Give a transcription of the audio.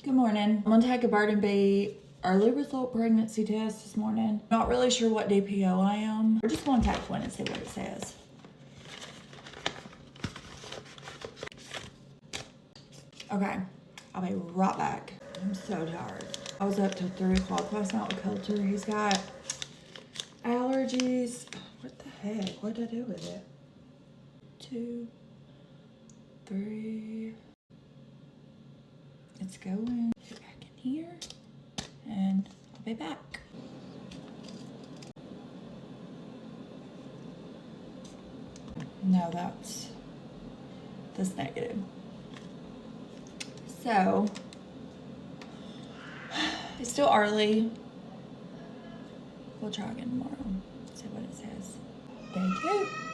Good morning. I'm gonna take a bird and bee early result pregnancy test this morning. Not really sure what DPO I am. We're just gonna take one and see what it says. Okay, I'll be right back. I'm so tired. I was up till 3 o'clock last night with Coulter. He's got allergies. What the heck? What did I do with it? 2, 3. It's going. Get back in here and I'll be back. No, that's negative. So it's still early. We'll try again tomorrow. See what it says. Thank you.